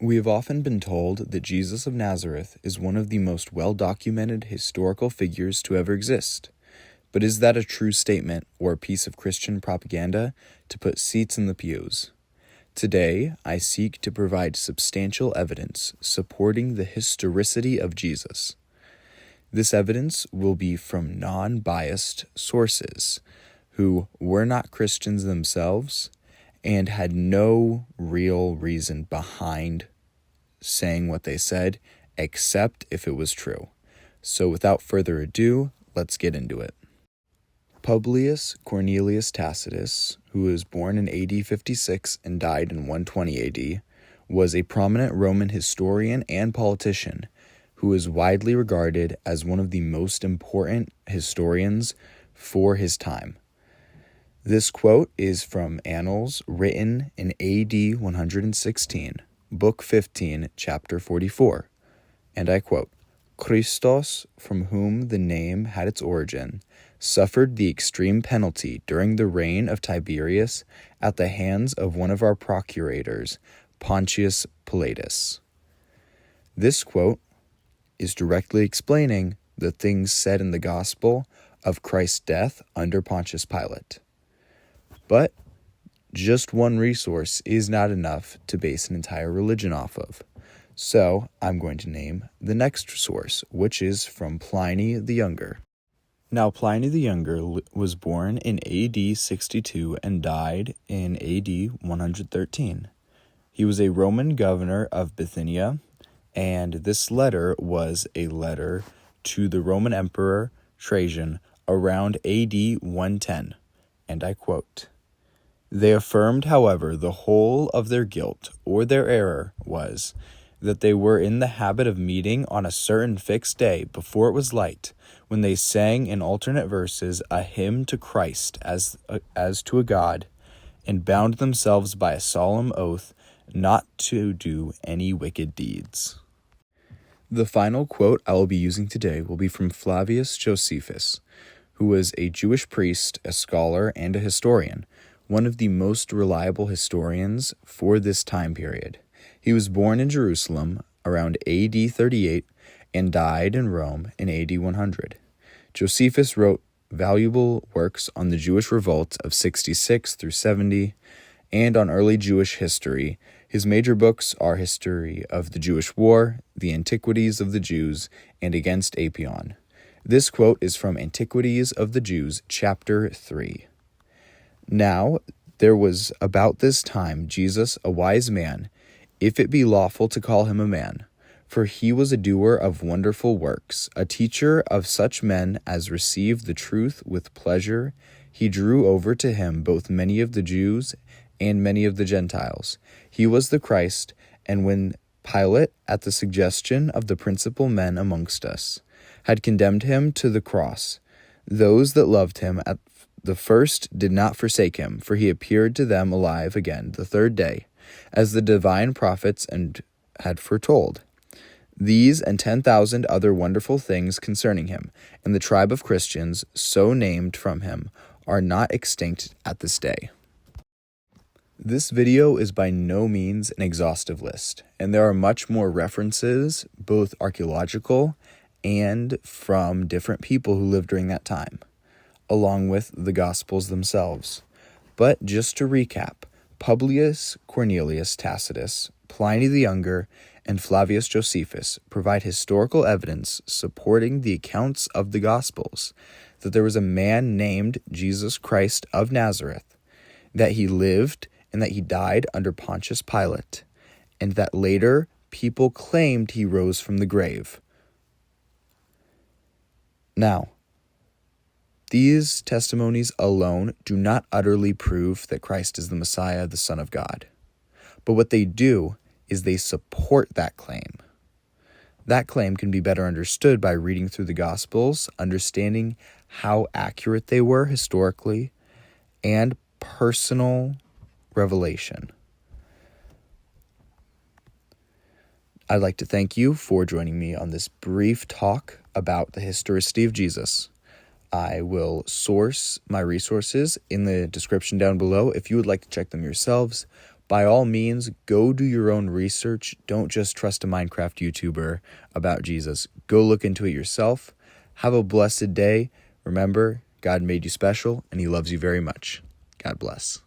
We have often been told that Jesus of Nazareth is one of the most well-documented historical figures to ever exist. But is that a true statement or a piece of Christian propaganda to put seats in the pews? Today, I seek to provide substantial evidence supporting the historicity of Jesus. This evidence will be from non-biased sources who were not Christians themselves and had no real reason behind saying what they said, except if it was true. So without further ado, let's get into it. Publius Cornelius Tacitus, who was born in AD 56 and died in 120 AD, was a prominent Roman historian and politician who is widely regarded as one of the most important historians for his time. This quote is from Annals, written in AD 116, Book 15, Chapter 44, and I quote, "Christus, from whom the name had its origin, suffered the extreme penalty during the reign of Tiberius at the hands of one of our procurators, Pontius Pilatus." This quote is directly explaining the things said in the gospel of Christ's death under Pontius Pilate. But just one resource is not enough to base an entire religion off of. So I'm going to name the next source, which is from Pliny the Younger. Now, Pliny the Younger was born in AD 62 and died in AD 113. He was a Roman governor of Bithynia, and this letter was a letter to the Roman Emperor Trajan around AD 110, and I quote, "They affirmed, however, the whole of their guilt, or their error, was that they were in the habit of meeting on a certain fixed day before it was light, when they sang in alternate verses a hymn to Christ as to a god, and bound themselves by a solemn oath not to do any wicked deeds." The final quote I will be using today will be from Flavius Josephus, who was a Jewish priest, a scholar, and a historian, one of the most reliable historians for this time period. He was born in Jerusalem around AD 38 and died in Rome in AD 100. Josephus wrote valuable works on the Jewish revolt of 66 through 70 and on early Jewish history. His major books are History of the Jewish War, The Antiquities of the Jews, and Against Apion. This quote is from Antiquities of the Jews, Chapter 3. "Now there was about this time Jesus, a wise man, if it be lawful to call him a man, for he was a doer of wonderful works, a teacher of such men as received the truth with pleasure. He drew over to him both many of the Jews and many of the Gentiles. He was the Christ, and when Pilate, at the suggestion of the principal men amongst us, had condemned him to the cross, those that loved him at the first did not forsake him, for he appeared to them alive again the third day, as the divine prophets had foretold. These and 10,000 other wonderful things concerning him, and the tribe of Christians, so named from him, are not extinct at this day." This video is by no means an exhaustive list, and there are much more references, both archaeological and from different people who lived during that time, along with the Gospels themselves. But just to recap, Publius Cornelius Tacitus, Pliny the Younger, and Flavius Josephus provide historical evidence supporting the accounts of the Gospels that there was a man named Jesus Christ of Nazareth, that he lived and that he died under Pontius Pilate, and that later people claimed he rose from the grave. Now, these testimonies alone do not utterly prove that Christ is the Messiah, the Son of God. But what they do is they support that claim. That claim can be better understood by reading through the Gospels, understanding how accurate they were historically, and personal revelation. I'd like to thank you for joining me on this brief talk about the historicity of Jesus. I will source my resources in the description down below if you would like to check them yourselves. By all means, go do your own research. Don't just trust a Minecraft YouTuber about Jesus. Go look into it yourself. Have a blessed day. Remember, God made you special, and he loves you very much. God bless.